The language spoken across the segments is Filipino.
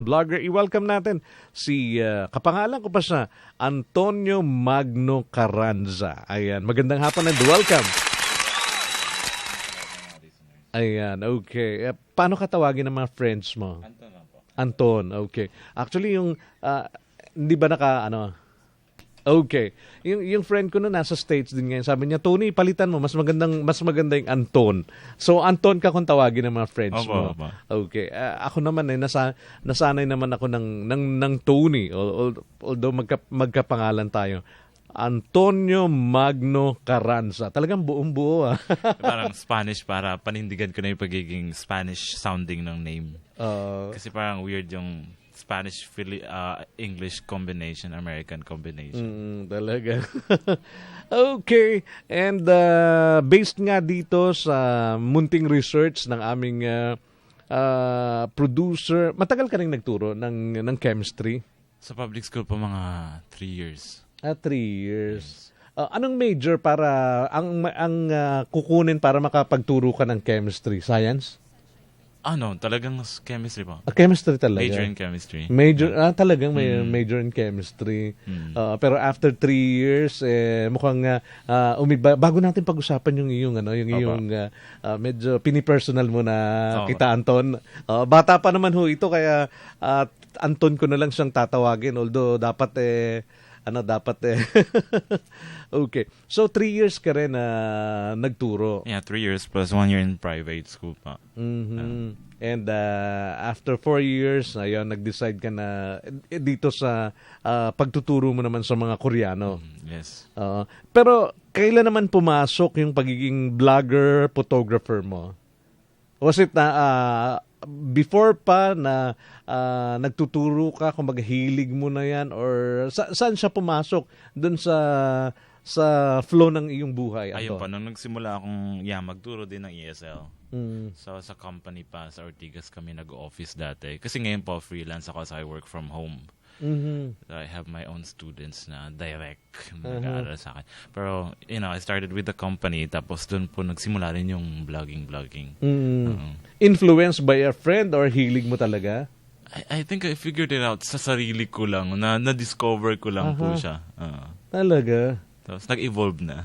Vlogger, i-welcome natin si, kapangalan ko pa siya, Antonio Magno Carranza. Ayan, magandang hapon and welcome. Ayan, okay. Paano ka tawagin ng mga friends mo? Anton lang po. Anton, okay. Actually, yung, hindi ba okay. Yung friend ko na nasa States din ngayon, sabi niya, Tony, palitan mo, mas maganda yung Anton. So, Anton ka kung tawagin ng mga friends mo. Opo. Okay. Ako naman, nasanay naman ako ng Tony, although magkapangalan tayo. Antonio Magno Carranza. Talagang buong-buo, ah. Parang Spanish para panindigan ko na yung pagiging Spanish sounding ng name. Kasi parang weird yung Spanish English combination, American combination. Talaga. Okay. And based nga dito sa munting research ng aming producer, matagal ka rin nagturo ng chemistry? Sa public school po mga 3 years. 3 years. Anong major para ang kukunin para makapagturo ka ng chemistry? Science? Talagang chemistry po. Chemistry talaga. Major in chemistry. Talagang may major in chemistry. Pero after 3 years, mukhang bago natin pag-usapan yung iyong medyo pinipersonal mo na kita, Anton. Bata pa naman ho ito, kaya Anton ko na lang siyang tatawagin. Although dapat okay. So 3 years ka rin nagturo. Yeah, 3 years plus 1 year in private school pa. And after 4 years, ayun, nag-decide ka na dito sa pagtuturo mo naman sa mga Koreano. Yes. Pero kailan naman pumasok yung pagiging vlogger, photographer mo? Was it before pa na nagtuturo ka, kung hilig mo na yan, or saan siya pumasok dun sa flow ng iyong buhay? Ayun pa, nung nagsimula akong magturo din ng ESL. So sa company pa, sa Ortigas kami nag-office dati. Kasi ngayon po, freelance ako, so I work from home. So I have my own students na direct nag-aaral sa akin. Pero, I started with the company, tapos dun po nagsimula rin yung vlogging. Influenced by a friend or hilig mo talaga? I think I figured it out sa sarili ko lang, na-discover ko lang po siya. Talaga? Tapos nag-evolve na.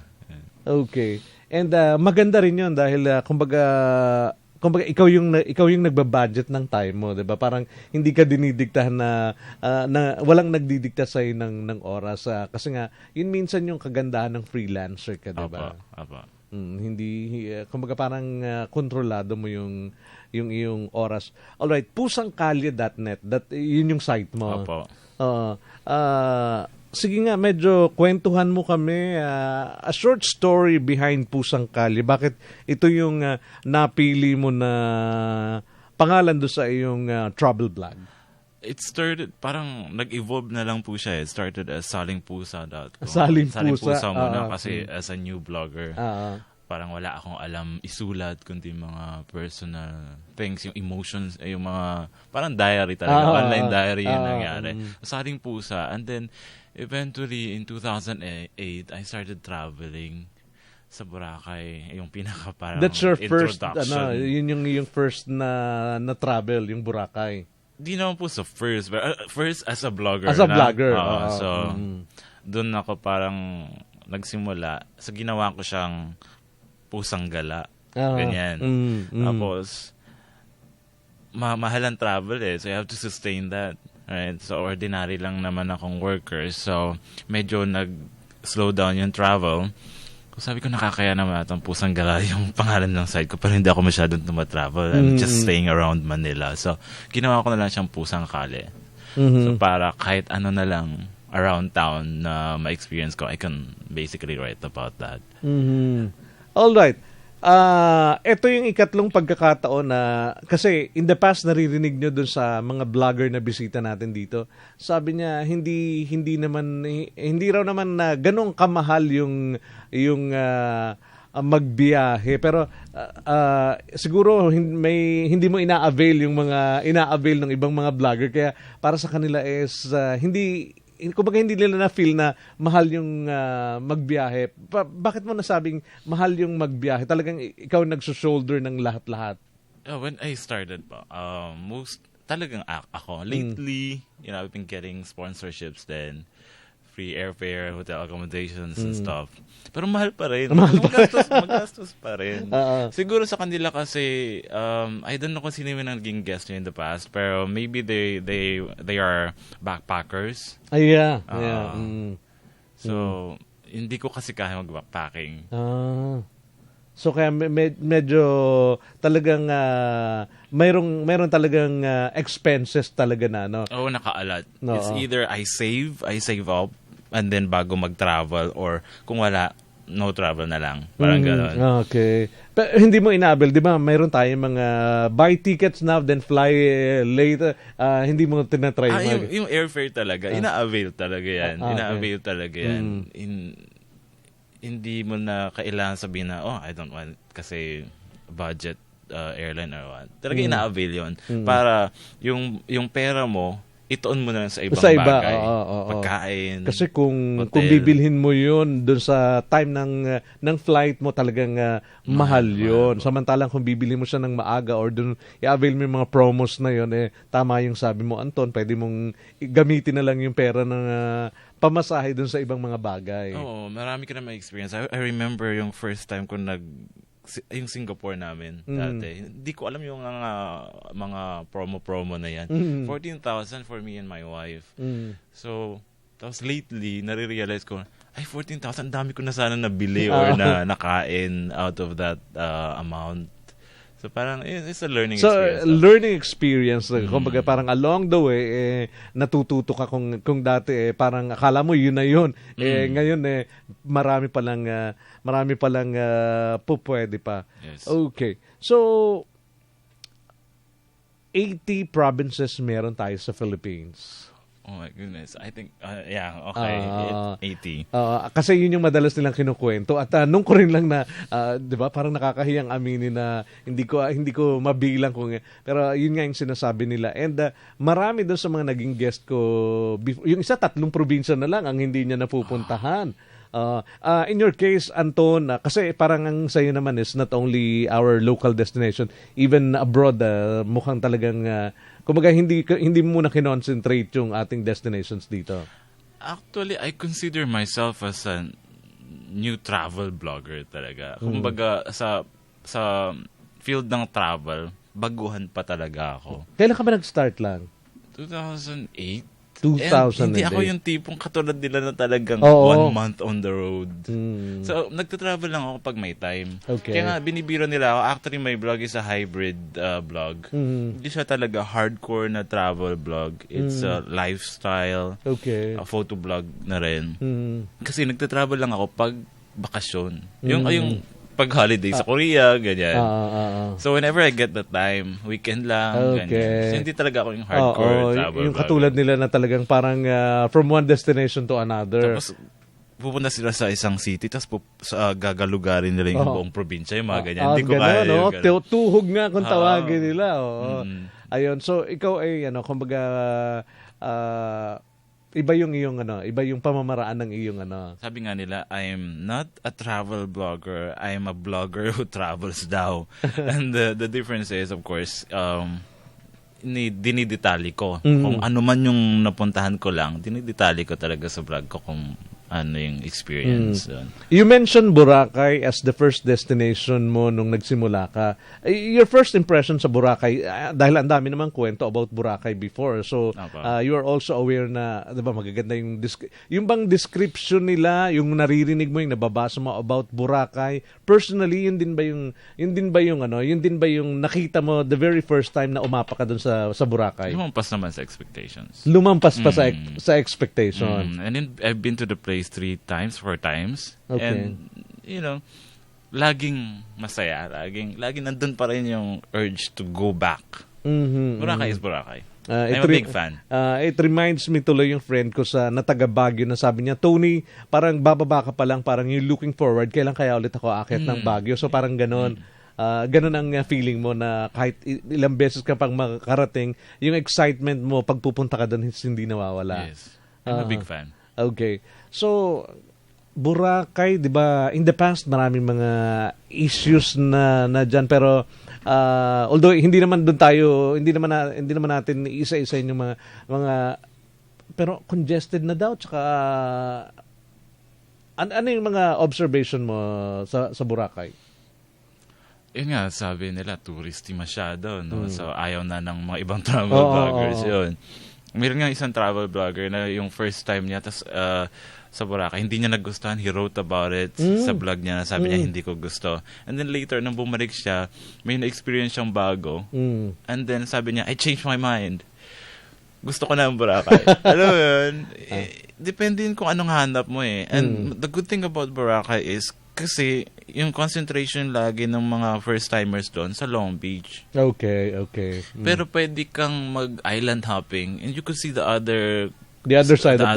Okay. And maganda rin 'yon dahil kumbaga ikaw yung nagba-budget ng time mo, 'di ba? Parang hindi ka dinidiktahan na walang nagdidikta sa ng oras, kasi nga yun minsan yung kagandahan ng freelancer ka, 'di ba? Apa. Hindi kumbaga parang kontrolado mo yung iyong oras. Alright, pusangkalye.net, yun yung site mo. Opo. Sige nga, medyo kwentuhan mo kami, a short story behind Pusang Kalye. Bakit ito yung napili mo na pangalan do sa iyong travel blog? It started, parang nag-evolve na lang po siya. It started as salingpusa.com. Saling pusa muna kasi as a new blogger. Parang wala akong alam isulat, kundi mga personal things, yung emotions, yung mga, parang diary talaga. Online diary yung nangyari. Saling pusa. And then, eventually, in 2008, I started traveling sa Boracay. Yung pinaka parang That's your first, introduction. yung first na travel, yung Boracay. Di naman po sa first, but first as a blogger. As a vlogger. Doon ako parang nagsimula. So, ginawa ko siyang pusang gala. Ganyan. Tapos, mahal ang travel so you have to sustain that. Right? So, ordinary lang naman akong worker. So, medyo nag-slow down yung travel. Sabi ko, nakakaya naman itong pusang gala yung pangalan ng site ko, pero hindi ako masyadong tumatravel. I'm just staying around Manila. So, ginawa ko na lang siyang pusang kale. So, para kahit ano na lang around town na ma-experience ko, I can basically write about that. Alright. Ito yung ikatlong pagkakataon na, kasi in the past naririnig nyo dun sa mga vlogger na bisita natin dito, sabi niya hindi raw naman na ganong kamahal yung magbiyahe, pero siguro hindi mo ina-avail ng ibang mga vlogger, kaya para sa kanila is kumbaga hindi nila na-feel na mahal yung magbiyahe. Bakit mo nasabing mahal yung magbiyahe? Talagang ikaw nagsushoulder ng lahat-lahat. When I started pa, most talagang ako. Lately, I've been getting sponsorships then, free airfare, hotel accommodations and stuff. Pero mahal pa rin. Magastos pa rin. Siguro sa kanila kasi, I don't know kung sino yung naging guest nyo in the past, pero maybe they are backpackers. Yeah. So, hindi ko kasi kaya mag-backpacking. So kaya medyo talagang mayroong talagang expenses talaga na, no? Oo, nakaalat. No. It's either I save up and then bago mag-travel, or kung wala, no travel na lang. Parang gano'n. Okay. Pero hindi mo ina-avail, di ba? Mayroon tayong mga buy tickets now then fly later. Hindi mo tinatry. Yung airfare talaga, ina-avail talaga yan. Ina-avail talaga yan. Hindi mo na kailangan sabihin na, I don't want kasi budget airline or what. Talaga ina-avail yun. Para yung pera mo, itoon mo na sa ibang bagay. Pagkain, kasi kung bibilhin mo yun doon sa time ng flight mo, talagang mahal yun. Samantalang kung bibilhin mo siya ng maaga or doon i-avail mo yung mga promos na yun, tama yung sabi mo, Anton, pwede mong gamitin na lang yung pera ng pamasahe doon sa ibang mga bagay. Oo, marami ka na may experience. I remember yung first time ko yung Singapore namin dati. Hindi ko alam yung mga promo na yan. 14,000 for me and my wife. So, tapos lately, nare-realize ko, 14,000, dami ko na sana nabili or na nakain out of that amount. So, parang, it's a learning experience. So, learning experience. Kumbaga, parang along the way, natututo ka kung dati, parang akala mo yun na yun. Ngayon, marami palang pupwede pa. Yes. Okay. So, 80 provinces meron tayo sa Philippines. Oh my goodness. I think, okay. 80. Kasi yun yung madalas nilang kinukwento. At nung ko rin lang na, di ba, parang nakakahiyang aminin na hindi ko mabilang kung, pero yun nga yung sinasabi nila. And marami doon sa mga naging guest ko, yung isa 3 probinsya na lang ang hindi niya napupuntahan. In your case, Anton, kasi parang ang sa'yo naman is not only our local destination, even abroad, mukhang talagang, kumbaga hindi mo na kinoncentrate yung ating destinations dito. Actually, I consider myself as a new travel blogger talaga. Kumbaga, sa field ng travel, baguhan pa talaga ako. Kailan ka ba nag-start lang? 2008. 2008. Hindi ako yung tipong katulad nila na talagang 1 month on the road. So, nagtatravel lang ako pag may time. Okay. Kaya nga, binibiro nila ako. Actually, my blog is a hybrid blog. Hindi siya talaga hardcore na travel blog. It's a lifestyle, a photo blog na rin. Kasi nagtatravel lang ako pag bakasyon. Yung pag holiday sa Korea, ganyan. So, whenever I get the time, weekend lang, ganyan. So, hindi talaga ako yung hardcore travel yung katulad nila na talagang parang from one destination to another. Tapos, pupunta sila sa isang city, tapos gagalugarin nila yung buong probinsya, yung mga ganyan. Hindi ko kaya no? Tuhog nga kung tawagin nila. Ayun, so ikaw ay, kumbaga, iba yung pamamaraan ng iyong Sabi nga nila, I'm not a travel blogger, I'm a blogger who travels daw. And the difference is, of course, dinidetali ko. Kung ano man yung napuntahan ko lang, dinidetali ko talaga sa blog ko kung ano yung experience. You mentioned Boracay as the first destination mo nung nagsimula ka. Your first impression sa Boracay, dahil ang dami namang kwento about Boracay before. So, you are also aware na, diba, magaganda yung bang description nila, yung naririnig mo, yung nababasa mo about Boracay. Personally, yun din ba yung nakita mo the very first time na umapa ka dun sa Boracay? Lumampas naman sa expectations. Lumampas pa sa expectation. And then, I've been to the place 4 times. Okay. And, laging masaya. Laging nandun pa rin yung urge to go back. Boracay is Boracay. I'm a big fan. It reminds me tuloy yung friend ko na taga Baguio na sabi niya, Tony, parang bababa ka pa lang, parang you're looking forward, kailan kaya ulit ako aakyat ng Baguio? So parang ganon. Ganon ang feeling mo na kahit ilang beses ka pang makarating, yung excitement mo pagpupunta ka doon hindi nawawala. Yes. I'm a big fan. Okay. So, Boracay, 'di ba? In the past maraming mga issues na diyan, pero although hindi naman natin isa-isahin yung mga pero congested na daw, tsaka ano yung mga observation mo sa Boracay? Yun nga, sabi nila, touristy masyado, no? So, ayaw na ng mga ibang travel vloggers yun. Meron nga isang travel vlogger na yung first time niya, tas sa Boracay, hindi niya nagustuhan. He wrote about it sa vlog niya. Sabi niya, hindi ko gusto. And then later, nang bumalik siya, may na-experience siyang bago. And then sabi niya, I changed my mind. Gusto ko na ang Boracay. Alam mo yun? Depende yun kung anong hanap mo eh. And the good thing about Boracay is, kasi yung concentration lagi ng mga first-timers doon sa Long Beach. Okay. Pero pwede kang mag-island hopping and you could see the other side of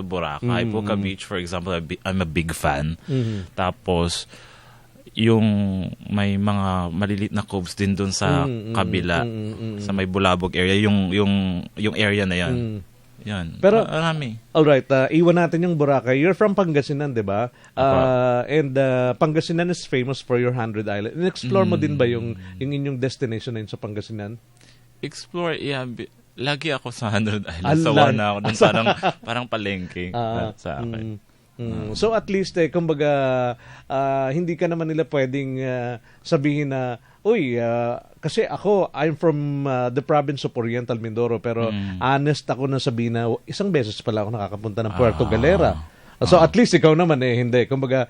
Boracay. Puka Beach, for example, I'm a big fan. Tapos, yung may mga malilit na coves din doon sa kabila, sa may Bulabog area, yung area na yan. Yan. Pero, marami. Alright, iwan natin yung Boracay. You're from Pangasinan, di ba? And Pangasinan is famous for your 100 Island. In-explore mo din ba yung inyong destination na yun sa Pangasinan? Explore, yeah. Lagi ako sa 100 Islands. Sawa na ako dun. Parang palengke sa akin. So at least, kumbaga, hindi ka naman nila pwedeng sabihin na, kasi I'm from the province of Oriental Mindoro, pero honest ako na sabihin na isang beses pala ako nakakapunta ng Puerto Galera. So at least ikaw naman hindi. Kumbaga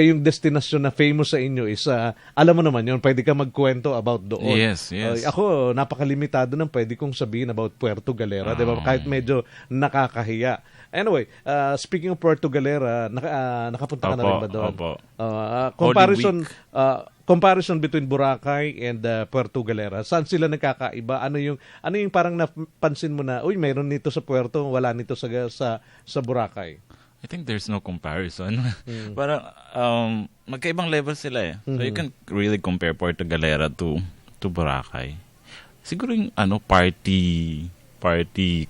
yung destination na famous sa inyo is alam mo naman yun, pwede ka magkwento about doon. Yes. Ako napakalimitado ng pwede kong sabihin about Puerto Galera, 'di ba? Kahit medyo nakakahiya. Anyway, speaking of Puerto Galera, nakapunta ka na rin ba doon? Opo. Comparison between Boracay and Puerto Galera. Saan sila nagkakaiba? Ano yung parang napansin mo na, mayroon nito sa Puerto, wala nito sa Boracay? I think there's no comparison. Parang magkaibang level sila eh. So you can really compare Puerto Galera to Boracay. Siguro yung party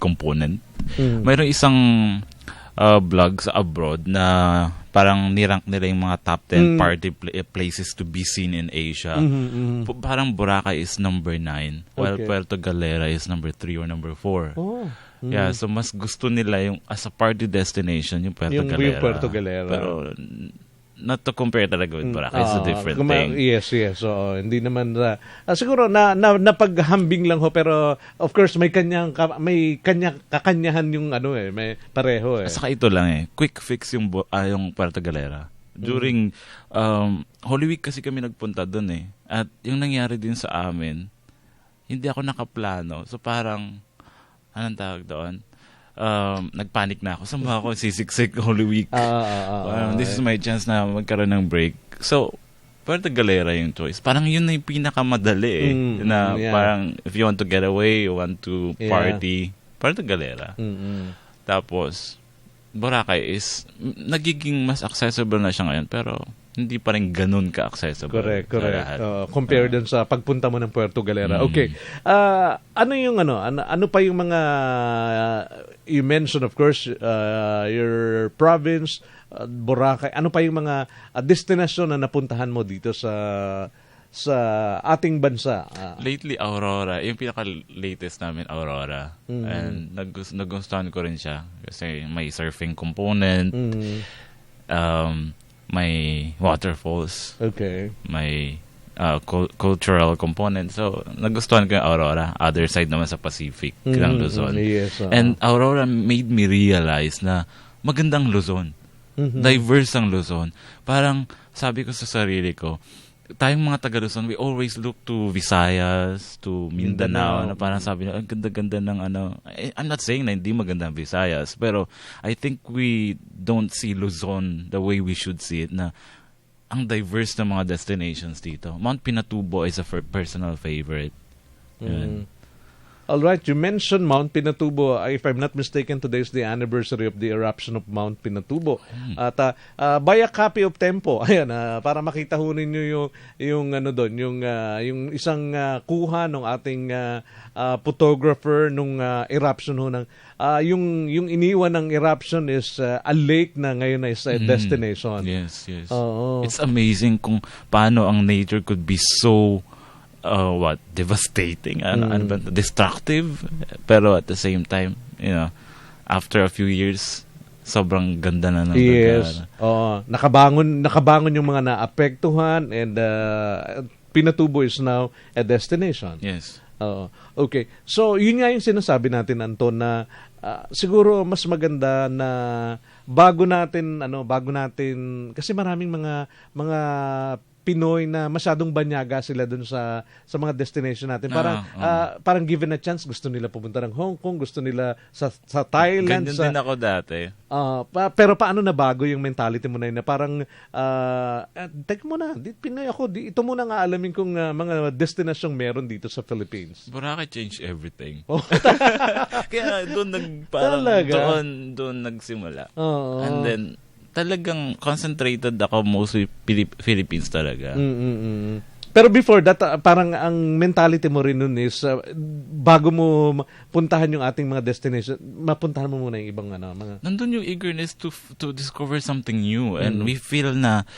component. Mayroong isang vlog sa abroad na parang nirank nila yung mga top 10 party places to be seen in Asia. Parang Boracay is number 9, while Puerto Galera is number 3 or number 4. Yeah, so mas gusto nila yung as a party destination yung Puerto Galera. Pero not to compare talaga with Boracay. It's a different thing. Yes. So, hindi naman siguro napaghambing lang ho, pero of course may kakanyahan yung may pareho eh. Saka ito lang quick fix yung Puerto Galera. During Holy Week kasi kami nagpunta doon At yung nangyari din sa amin, hindi ako nakaplano. So parang anong tawag doon? Nagpanic na ako. Saan ba ako sisiksik Holy Week? This is my chance na magkaroon ng break. So, Puerto Galera yung choice. Parang yun na yung pinakamadali Parang if you want to get away, you want to party, Puerto Galera. Tapos, Boracay is nagiging mas accessible na siya ngayon, pero hindi pa rin ganun ka-accessible. Correct. Compare dun sa pagpunta mo ng Puerto Galera. Okay. Ano pa yung mga you mentioned, of course, your province, Boracay. Ano pa yung mga destination na napuntahan mo dito sa ating bansa? Lately, Aurora. Yung pinaka-latest namin, Aurora. And nagustuhan ko rin siya kasi may surfing component. May waterfalls. Okay. May cultural component. So, nagustuhan ko yung Aurora. Other side naman sa Pacific ng Luzon. Yes, And Aurora made me realize na magandang Luzon. Diverse ang Luzon. Parang sabi ko sa sarili ko, tayong mga taga Luzon, we always look to Visayas, to Mindanao, na parang sabi na, ang ganda-ganda ng I'm not saying na hindi maganda ang Visayas, pero I think we don't see Luzon the way we should see it, na ang diverse ng mga destinations dito. Mount Pinatubo is a personal favorite. All right, you mentioned Mount Pinatubo. If I'm not mistaken, today is the anniversary of the eruption of Mount Pinatubo. At buy a copy of Tempo. Ayan, para makita ho ninyo yung ano doon, yung isang kuha ng ating photographer nung eruption ho ng yung iniwan ng eruption is a lake na ngayon is a destination. Yes. It's amazing kung paano ang nature could be so devastating and destructive, pero at the same time, after a few years sobrang ganda na ng yes. Nakabangon yung mga naapektuhan, and Pinatubo is now a destination. Yes. Okay. So, yun nga yung sinasabi natin, Anton, na siguro mas maganda na bago natin kasi maraming mga Pinoy na masyadong banyaga sila dun sa mga destination natin. Parang given a chance, gusto nila pupunta ng Hong Kong, gusto nila sa Thailand. Ganyan din ako dati. Pero paano na bago yung mentality mo na yun na parang, teka muna, Pinoy ako, ito muna nga alamin kung mga destinasyong meron dito sa Philippines. Boracay changed everything. Kaya doon doon nagsimula. And then, talagang concentrated ako mostly Philippines talaga. Pero before that, parang ang mentality mo rin nun is bago mo puntahan yung ating mga destination, mapuntahan mo muna yung ibang mga... Nandun yung eagerness to discover something new, and we feel na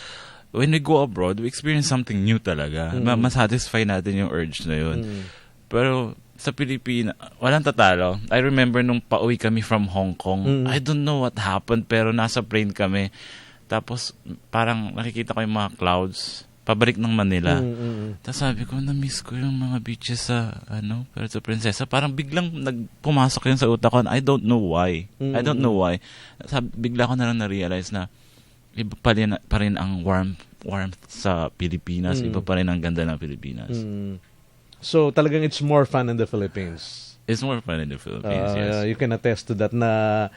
when we go abroad, we experience something new talaga. Masatisfy natin yung urge na yun. Pero sa Pilipinas, walang tatalo. I remember nung pauwi kami from Hong Kong, I don't know what happened, pero nasa plane kami. Tapos parang nakikita ko yung mga clouds, pabalik ng Manila. Tapos sabi ko, na-miss ko yung mga beaches sa Puerto Princesa. Parang biglang pumasok yun sa utak ko. I don't know why. Bigla ko na lang na-realize na iba pa rin ang warmth sa Pilipinas. Iba pa rin ang ganda ng Pilipinas. So, talagang it's more fun in the Philippines. It's more fun in the Philippines, yes. You can attest to that na,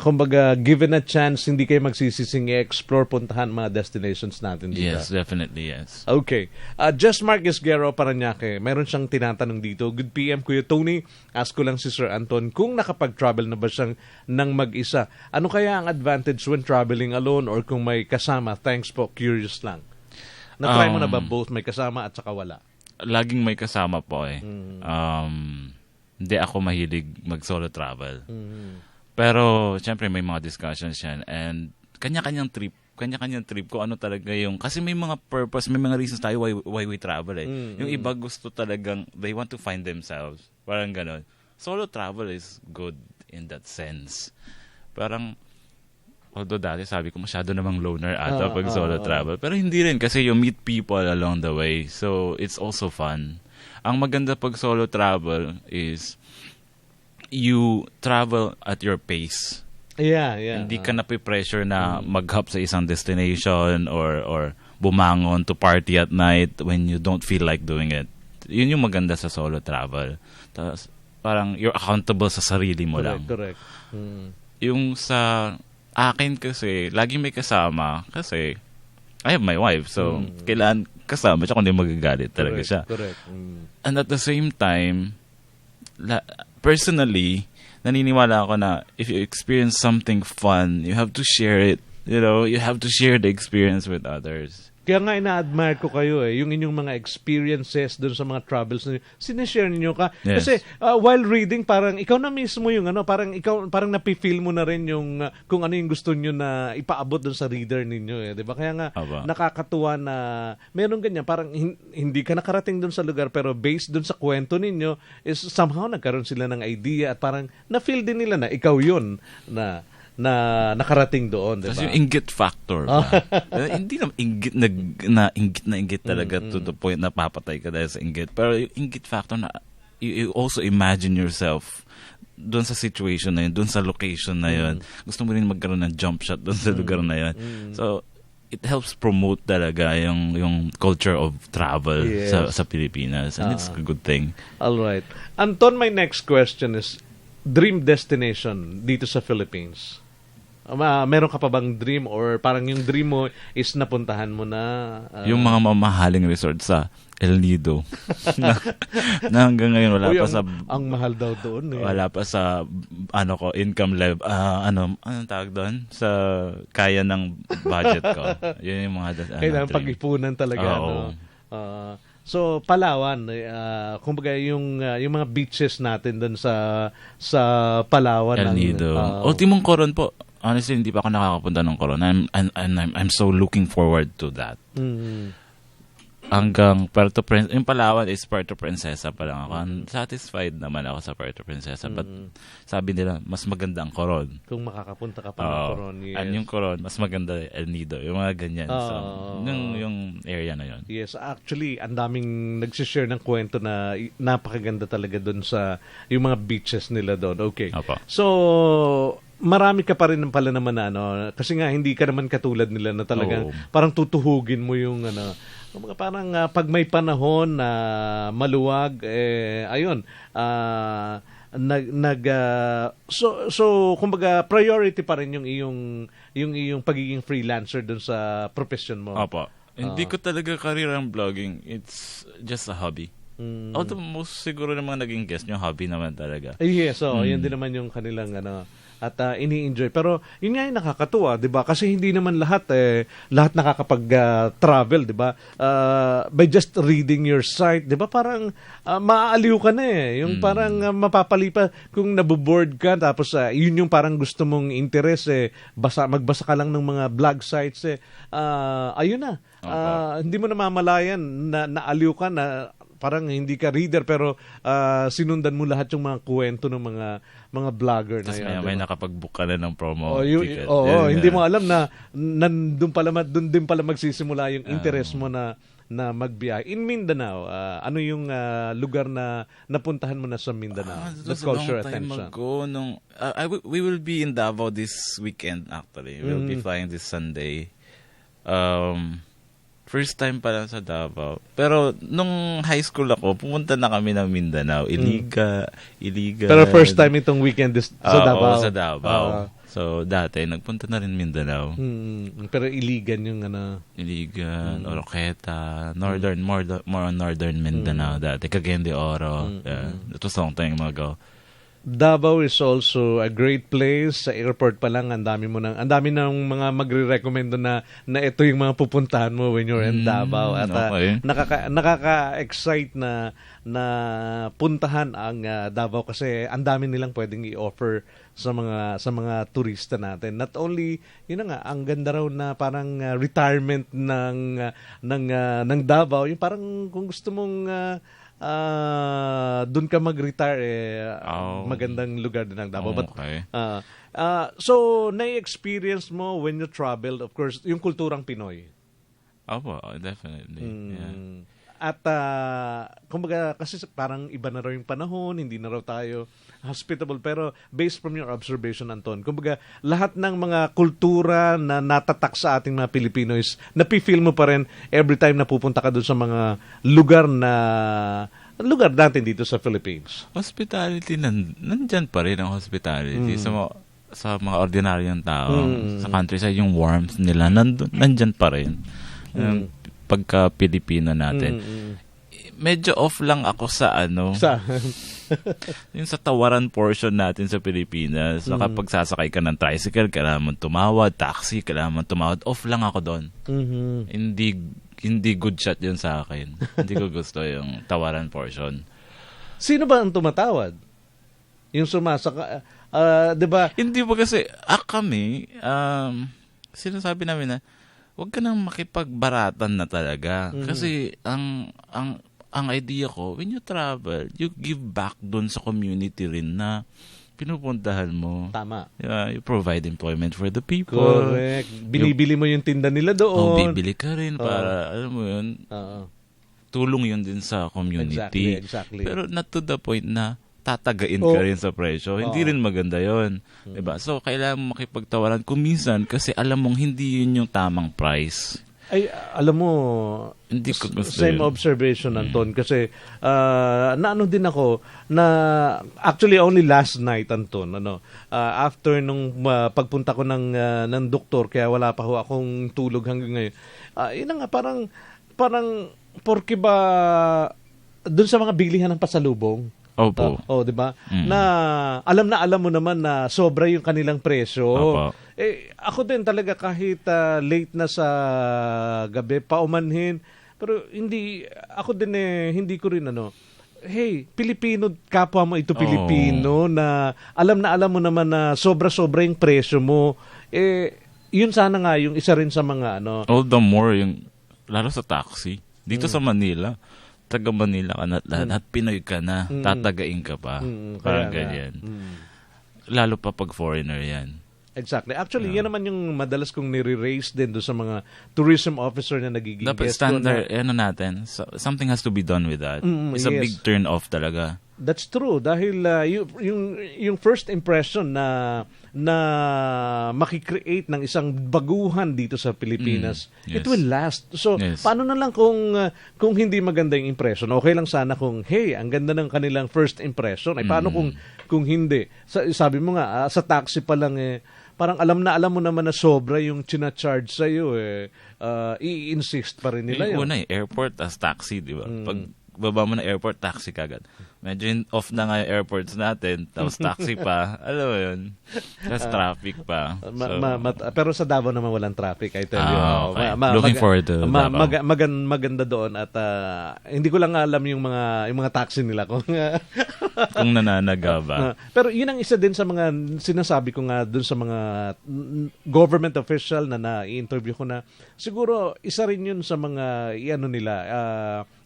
kumbaga, given a chance, hindi kayo magsisising i-explore, puntahan mga destinations natin dito. Yes, definitely, yes. Okay. Just Mark Isguero, Paranaque, mayroon siyang tinatanong dito. Good PM, Kuya Tony. Ask ko lang si Sir Anton, kung nakapag-travel na ba siyang nang mag-isa, ano kaya ang advantage when traveling alone or kung may kasama? Thanks po, curious lang. Na-try mo na ba both may kasama at saka wala? Laging may kasama po eh. Hindi ako mahilig mag-solo travel. Pero, syempre, may mga discussions yan. And, kanya-kanyang trip ko ano talaga yung... Kasi may mga purpose, may mga reasons tayo why we travel eh. Yung iba gusto talagang, they want to find themselves. Parang ganon. Solo travel is good in that sense. Parang, although dati sabi ko masyado namang loner ata pag solo travel. Pero hindi rin kasi you meet people along the way. So, it's also fun. Ang maganda pag solo travel is you travel at your pace. Yeah. Hindi ka napipressure na mag-hop sa isang destination or bumangon to party at night when you don't feel like doing it. Yun yung maganda sa solo travel. Tapos, parang you're accountable sa sarili mo lang. Correct. Yung sa... akin kasi, laging may kasama kasi I have my wife. So, kailangan kasama siya kung hindi magagalit talaga siya. Correct. And at the same time, personally, naniniwala ako na if you experience something fun, you have to share it. You have to share the experience with others. Kaya nga ina-admire ko kayo yung inyong mga experiences doon sa mga travels na sinishare niyo ka. Yes. Kasi while reading, parang ikaw na mismo yung parang napi-feel mo na rin yung kung ano yung gusto niyo na ipaabot doon sa reader ninyo 'di ba? Kaya nga nakakatuwa na meron ganyan, parang hindi ka nakarating doon sa lugar pero based doon sa kwento ninyo is somehow nagkaroon sila ng idea at parang na-feel din nila na ikaw yun na nakarating doon, diba? Kasi yung inggit factor. Hindi naman inggit talaga to the point na papatay ka dahil sa inggit. Pero yung inggit factor na you also imagine yourself doon sa situation na yun, doon sa location na yun. Gusto mo rin magkaroon ng jump shot doon sa lugar na yun. So, it helps promote talaga yung culture of travel sa Pilipinas. And it's a good thing. All right. Anton, my next question is dream destination dito sa Philippines. meron ka pa bang dream or parang yung dream mo is napuntahan mo na? Yung mga mamahaling resort sa El Nido. na hanggang ngayon wala pa sa... Ang mahal daw doon. Wala pa sa income level. Anong tawag doon? Sa kaya ng budget ko. Yun yung mga... Kailangan pag-ipunan talaga. So Palawan, kumbaga yung mga beaches natin doon sa Palawan. El Nido. Timong Coron po. Honestly, hindi pa ako nakakapunta ng Coron. I'm so looking forward to that. Mm-hmm. Hanggang Puerto Princesa. Yung Palawan is Puerto Princesa pa lang ako. Satisfied naman ako sa Puerto Princesa. But sabi nila, mas maganda ang Coron. Kung makakapunta ka pa ng Coron. Yes. Yung Coron, mas maganda El Nido. Yung mga ganyan. So, yung area na yun. Yes, actually, ang daming nagsishare ng kwento na napakaganda talaga doon sa yung mga beaches nila doon. Okay. Opo. So, marami ka pa rin pala naman kasi nga hindi ka naman katulad nila na talagang parang tutuhugin mo yung parang pag may panahon na maluwag ayun so kumbaga priority pa rin yung iyong pagiging freelancer dun sa profession mo. Opo. Hindi ko talaga career ang vlogging. It's just a hobby. Although most siguro ng mga naging guest yung hobby naman talaga. Yes, yun din naman yung kanilang at ini-enjoy. Pero yun nga yung nakakatuwa, 'di ba? Kasi hindi naman lahat nakakapag-travel, 'di ba? By just reading your site, 'di ba? Parang maaaliw ka na Yung parang mapapalipa kung naboboard ka tapos yun yung parang gusto mong interest magbasa ka lang ng mga blog sites ayun na. Hindi mo namamalayan na naaliw ka na parang hindi ka reader pero sinundan mo lahat yung mga kwento ng mga vlogger na yan. Tapos may nakapag-book ka na ng promo ticket. Hindi mo alam na doon din pala magsisimula yung interest mo na magbiyahe. In Mindanao, ano yung lugar na napuntahan mo na sa Mindanao? That calls your attention. We will be in Davao this weekend actually. We'll be flying this Sunday. First time pa lang sa Davao. Pero nung high school ako, pumunta na kami ng Mindanao. Iliga. Pero first time itong weekend sa Davao? Sa Davao. So dati, nagpunta na rin Mindanao. Pero Iligan yung Iligan, Oroqueta, northern, more on northern Mindanao dati. Cagayan de Oro. It was a long time ago. Davao is also a great place. Sa airport pa lang, ang dami ng mga magre-recommend na ito yung mga pupuntahan mo when you're in Davao. At nakaka-excite na puntahan ang Davao kasi ang dami nilang pwedeng i-offer sa mga turista natin. Not only, yun na nga, ang ganda raw na parang retirement ng Davao. Yung parang kung gusto mong doon ka mag-retire magandang lugar din ang Davao. Okay. So na-experience mo when you traveled, of course, yung kulturang Pinoy. Opo, definitely. Yeah. At kumbaga kasi parang iba na raw yung panahon, hindi na raw tayo hospitable, pero based from your observation, Anton, kumbaga lahat ng mga kultura na natatak sa ating mga Pilipino is napi-feel mo pa rin every time na pupunta ka doon sa mga lugar natin dito sa Philippines. Hospitality, nandyan pa rin ang hospitality sa mga ordinaryong tao. Sa countryside, yung warmth nila, nandyan pa rin. Pagka Pilipino natin. Medyo off lang ako sa yung sa tawaran portion natin sa Pilipinas. So kapag sasakay ka ng tricycle, kailangan mong tumawad, taxi, kailangan mong tumawad. Off lang ako doon. Hindi good shot yun sa akin. Hindi ko gusto yung tawaran portion. Sino ba ang tumatawad? Yung sumasaka, 'di ba? Hindi ba kasi kami sinasabi namin na huwag ka nang makipagbaratan na talaga. Kasi ang idea ko, when you travel, you give back dun sa community rin na pinupuntahan mo. Tama. You provide employment for the people. Correct. Binibili mo yung tinda nila doon. Bibili ka rin para, alam mo yun, tulong yun din sa community. Exactly. Pero not to the point na tatagain ka rin sa presyo. Hindi rin maganda yon, diba? So, kailangan mo makipagtawaran kung minsan kasi alam mong hindi yun yung tamang price. Ay, alam mo, hindi ko gusto same yun. observation, Anton. Kasi, naano din ako, na actually only last night, Anton, after nung pagpunta ko ng doktor, kaya wala pa ho akong tulog hanggang ngayon. Yun na nga, parang, porke ba, dun sa mga bilihan ng pasalubong, Opo. 'di ba? Na alam mo naman na sobra yung kanilang presyo. Opo. Ako din talaga kahit late na sa gabi paumanhin, pero ako din hindi ko rin hey, Pilipino kapwa mo ito Pilipino na alam mo naman na sobra-sobra yung presyo mo. Yun sana nga yung isa rin sa mga All the more yung lalo sa taxi dito sa Manila. Taga Manila ka na at Pinoy ka na, tatagain ka pa. Parang ganyan. Lalo pa pag foreigner yan. Exactly. Actually, yan naman yung madalas kong nire-raise din doon sa mga tourism officer na nagiging dapat guest. Dapat standard, natin, something has to be done with that. It's a big turn off talaga. That's true. Dahil yung first impression na makikreate ng isang baguhan dito sa Pilipinas, yes. it will last. So, yes. Paano na lang kung hindi maganda yung impression? Okay lang sana kung, hey, ang ganda ng kanilang first impression. Paano kung hindi? Sabi mo nga, sa taxi pa lang parang alam mo naman na sobra yung china-charge sa'yo i-insist pa rin nila yun. Una airport as taxi, di ba? Pag baba mo na airport, taxi kagad. Medyo off na nga yung airports natin, tapos taxi pa. Alam mo yun? Tapos traffic pa. Pero sa Davao naman walang traffic, I tell you. Okay. Looking forward to Davao. Maganda doon at hindi ko lang alam yung mga taxi nila kung nananaga ba. Pero yun ang isa din sa mga sinasabi ko nga doon sa mga government official na na-interview ko na siguro isa rin yun sa mga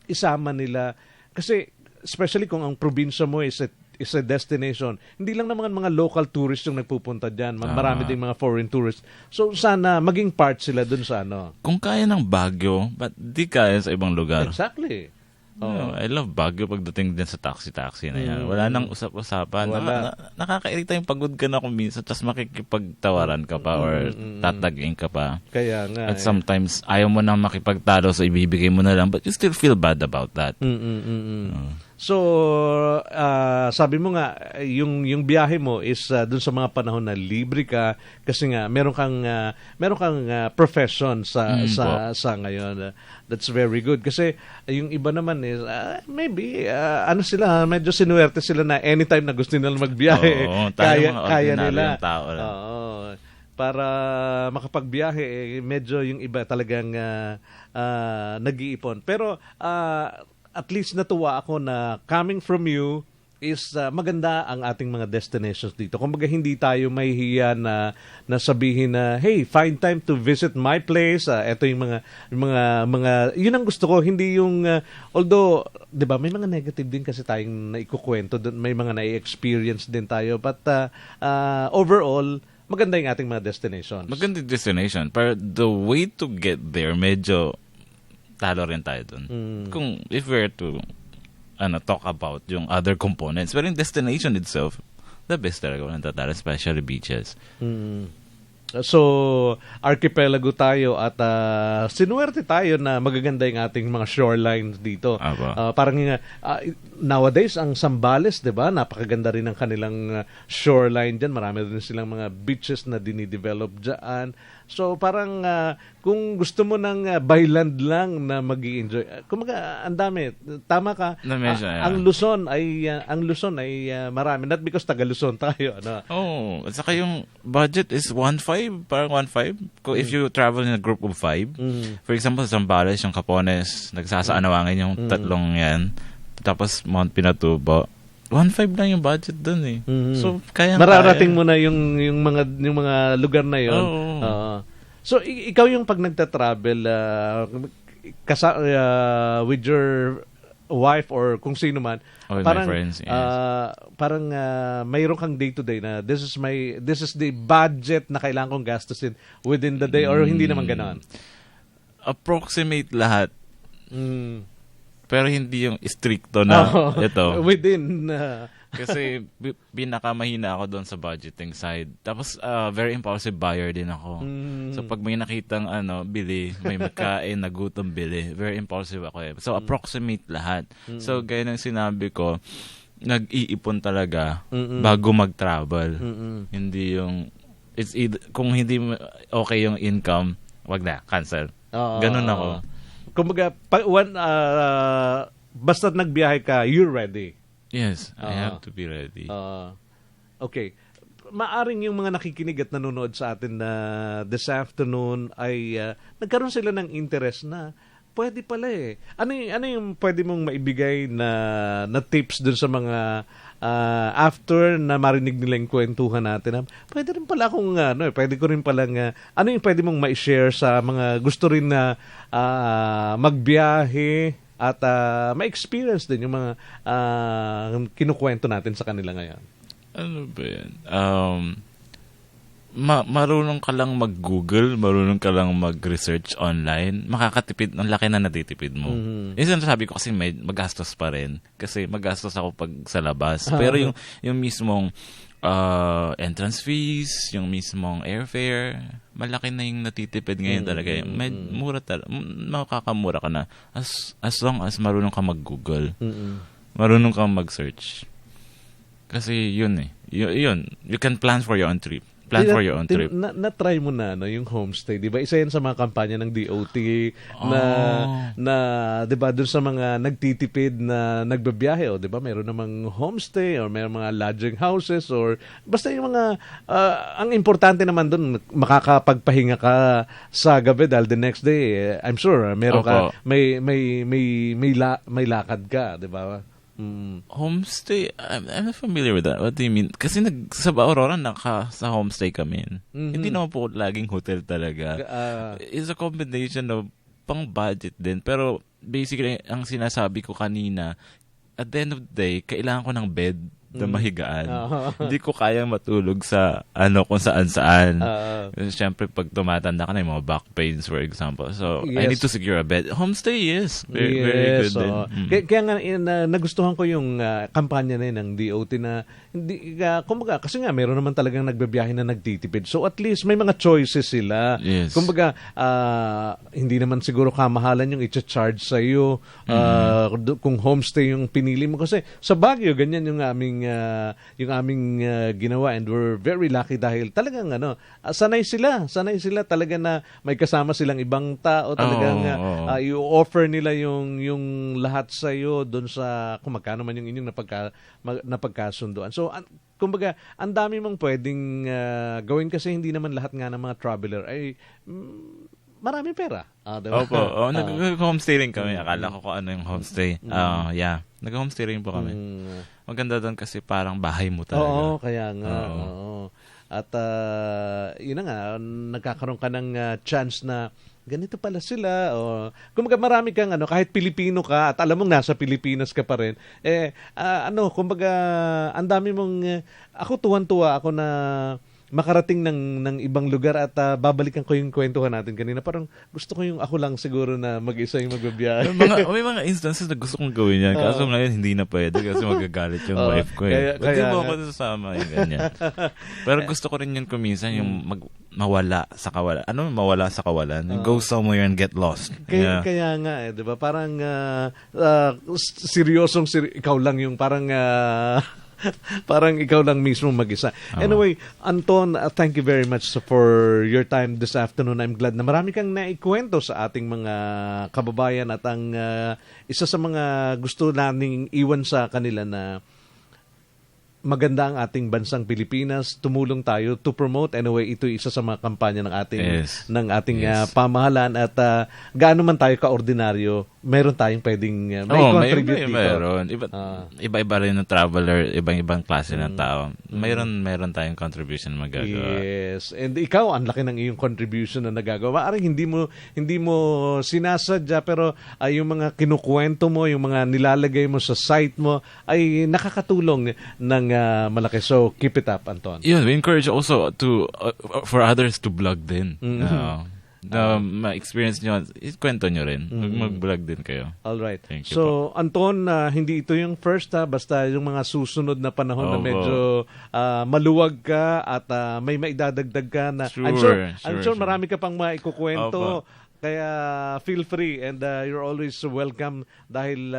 isama nila kasi especially kung ang probinsya mo is a destination, hindi lang naman mga local tourists yung nagpupunta dyan. Marami ding mga foreign tourists. So sana maging part sila dun sa Kung kaya ng Baguio, ba't di kaya sa ibang lugar? Exactly. I love Baguio pagdating din sa taxi na yan. Wala nang usap-usapan. Nakakairita yung pagod ka na kung minsan tapos makikipagtawaran ka pa or tatagin ka pa. Kaya nga. At sometimes ayaw mo nang makipagtalo so ibibigay mo na lang but you still feel bad about that. So, sabi mo nga, yung biyahe mo is dun sa mga panahon na libre ka kasi nga meron kang profession sa ngayon. That's very good kasi yung iba naman is maybe sila medyo sinuwerte sila na anytime na gusto nila magbiyahe kaya nila. Para makapagbiyahe medyo yung iba talagang nag-iipon. Pero at least natuwa ako na coming from you is maganda ang ating mga destinations dito. Kumbaga hindi tayo mahihiya na sabihin na hey, find time to visit my place. Ito yung mga yun ang gusto ko, hindi yung although 'di ba may mga negative din kasi tayong naikukuwento doon, may mga na-experience din tayo but overall maganda yung ating mga destinations. Maganda yung destination, pero the way to get there medyo talo rin tayo doon. Kung if we're to talk about yung other components, pero yung destination itself, the best talaga walang tatalo, especially beaches. So, archipelago tayo at sinuwerte tayo na magaganda yung ating mga shorelines dito. Parang nowadays, ang Zambales, di ba? Napakaganda rin ang kanilang shoreline dyan. Marami rin silang mga beaches na dinidevelop dyan. So, parang kung gusto mo ng by land lang na mag-i-enjoy, kumaga, ang dami. Tama ka. Ang Luzon ay marami. Not because taga Luzon tayo. At saka yung budget is 1.5, parang 1.5. If you travel in a group of 5, for example, sa Zambales, yung Capones, nagsasaanawangin yung tatlong yan. Tapos Mount Pinatubo, 1.5 lang yung budget dun eh. So, kaya mararating mo na yung mga lugar na yun. So, ikaw yung pag nagta-travel with your wife or kung sino man, parang my friends, yes. Parang mayroon kang day-to-day na this is the budget na kailangan kong gastusin within the day or hindi naman ganoon. Approximate lahat. Pero hindi yung stricto na ito. Within Kasi pinakamahina ako doon sa budgeting side. Tapos very impulsive buyer din ako. So pag may nakitang bili, may magkain, nagutom bili, very impulsive ako eh. So approximate lahat. So gaya ng sinabi ko, nag-iipon talaga bago mag-travel. Hindi yung kung hindi okay yung income, wag na, cancel. Ganun ako. Kumbaga, basta't nagbiyahe ka, you're ready. Yes, I have to be ready. Okay. Maaring yung mga nakikinig at nanonood sa atin na this afternoon ay nagkaroon sila ng interest na pwede pala eh. Ano yung pwede mong maibigay na tips dun sa mga after na marinig nila yung kwentuhan natin? Pwede rin pala akong pwede ko rin pala ano yung pwede mong ma-share sa mga gusto rin na magbiyahe at ma-experience din yung mga kinukwento natin sa kanila ngayon. Ano ba yan? Marunong ka lang mag-Google, marunong ka lang mag-research online, makakatipid, ang laki na natitipid mo. Yung sinasabi ko kasi magastos pa rin. Kasi magastos ako pag sa labas. Pero yung mismong entrance fees, yung mismong airfare, malaki na yung natitipid ngayon talaga. Mura makakamura ka na. As long as marunong ka mag-Google. Marunong ka mag-search. Kasi yun eh. Yun. You can plan for your own trip. Na-try mo na yung homestay, 'di ba? Isa 'yan sa mga kampanya ng DOT na 'di ba, doon sa mga nagtitipid na nagbabiyahe, 'di ba? Meron namang homestay or may mga lodging houses or basta yung mga ang importante naman doon makakapagpahinga ka sa gabi dahil the next day I'm sure meron ka may lakad ka, 'di ba? Homestay, I'm not familiar with that. What do you mean? Kasi sa Aurora, sa homestay kami. Hindi naman po laging hotel talaga. It's a combination of pang-budget din. Pero basically, ang sinasabi ko kanina, at the end of the day, kailangan ko ng bed na mahigaan. Hindi ko kayang matulog sa kung saan-saan. Siyempre, pag tumatanda ka na, yung mga back pains, for example. So, I need to secure a bed. Homestay, yes. Very good din. Kaya nga, nagustuhan ko yung kampanya na yun ng DOT na hindi, kumbaga, kasi nga, meron naman talagang nagbabiyahe na nagtitipid. So, at least, may mga choices sila. Yes. Kumbaga, hindi naman siguro kamahalan yung i-charge sa'yo kung homestay yung pinili mo. Kasi sa Baguio, ganyan yung aming ginawa and we're very lucky dahil talagang sanay sila talaga na may kasama silang ibang tao talagang i-offer nila yung lahat sa iyo doon sa kung magkano man yung inyong napagkasunduan. So kumbaga ang dami mong pwedeng gawin kasi hindi naman lahat nga ng mga traveler ay marami pera. Diba? Opo. Nag-homestay rin kami. Akala ko kung ano yung homestay. Nag-homestay rin po kami. Maganda doon kasi parang bahay mo talaga. Oo, kaya nga. At yun na nga, nagkakaroon ka ng chance na ganito pala sila. Kumbaga marami kang kahit Pilipino ka at alam mong nasa Pilipinas ka pa rin, kumbaga ang dami mong, ako tuwan-tuwa ako na makarating ng ibang lugar at babalikan ko yung kwentuhan natin kanina. Parang gusto ko yung ako lang siguro na mag-isa yung magbabiyahe. May mga instances na gusto kong gawin yan. Kaso ngayon hindi na pwede kasi magagalit yung wife ko. Hindi mo ako sasama yung ganyan. Pero gusto ko rin yun kuminsan yung mawala sa kawalan. Mawala sa kawalan? Go somewhere and get lost. Kaya nga di ba? Parang ikaw lang yung parang parang ikaw lang mismo mag-isa. Anyway, Anton, thank you very much for your time this afternoon. I'm glad na marami kang naikwento sa ating mga kababayan at ang isa sa mga gusto nating iwan sa kanila na maganda ang ating bansang Pilipinas, tumulong tayo to promote. Anyway, ito isa sa mga kampanya ng ating pamahalaan at gaano man tayo ka-ordinaryo, meron tayong pwedeng may contribute dito. Meron. Iba-iba rin ng traveler, ibang klase ng tao. Meron tayong contribution magagawa. Yes. And ikaw, ang laki ng iyong contribution na nagagawa. Maaring hindi mo sinasadya, pero yung mga kinukwento mo, yung mga nilalagay mo sa site mo, ay nakakatulong ng malaki. So, keep it up, Anton. Yeah, we encourage also to for others to blog din. ma-experience nyo, kwento nyo rin. Mag-vlog din kayo. Alright. Thank you so, Anton, hindi ito yung first basta yung mga susunod na panahon na medyo maluwag ka at may maidadagdag ka na I'm sure marami ka pang maikukwento. Kaya feel free and you're always welcome dahil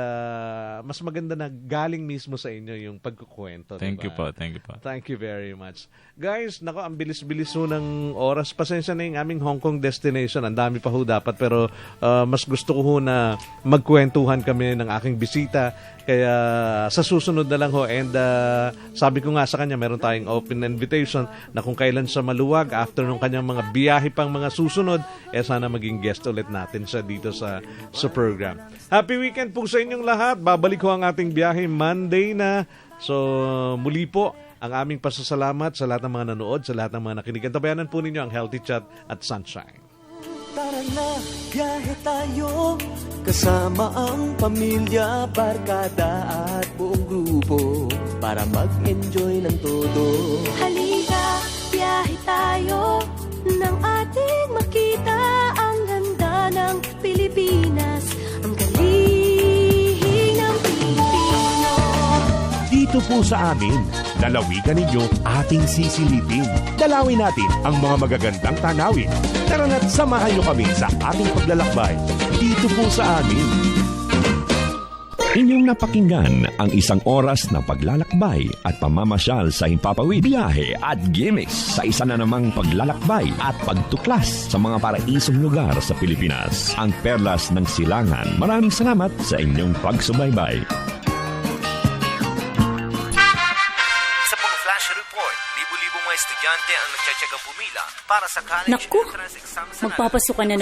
mas maganda na galing mismo sa inyo yung pagkukwento. Thank you po. Thank you very much. Guys, nako, ang bilis-bilis ho ng oras. Pasensya na yung aming Hong Kong destination. Ang dami pa ho dapat pero mas gusto ko ho na magkwentuhan kami ng aking bisita. Kaya sa susunod na lang ho and sabi ko nga sa kanya meron tayong open invitation na kung kailan siya maluwag after nung kanyang mga biyahe pang mga susunod sana maging guest ulit natin siya dito sa program. Happy weekend po sa inyong lahat. Babalik ho ang ating biyahe Monday na. So muli po ang aming pasasalamat sa lahat ng mga nanood, sa lahat ng mga nakinig. Tabayanan po ninyo ang Healthy Chat at Sunshine. Tara na, biyahe tayo, kasama ang pamilya, barkada at buong grupo, para mag-enjoy ng todo. Halika, biyahe tayo, nang ating makita ang ganda ng Pilipinas, ang galing ng Pilipino. Dito po sa amin, lalawigan ninyo ating sisilipin. Dalawin natin ang mga magagandang tanawin. Tara na't samahan nyo kami sa ating paglalakbay. Dito po sa amin. Inyong napakinggan ang isang oras na paglalakbay at pamamasyal sa himpapawid, biyahe at gimmicks sa isa na namang paglalakbay at pagtuklas sa mga paraisong lugar sa Pilipinas. Ang Perlas ng Silangan. Maraming salamat sa inyong pagsubaybay. Libo-libong mga estudyante ang nagtsatsagang pumila para sa college Naku, entrance exam sa magpapasukan na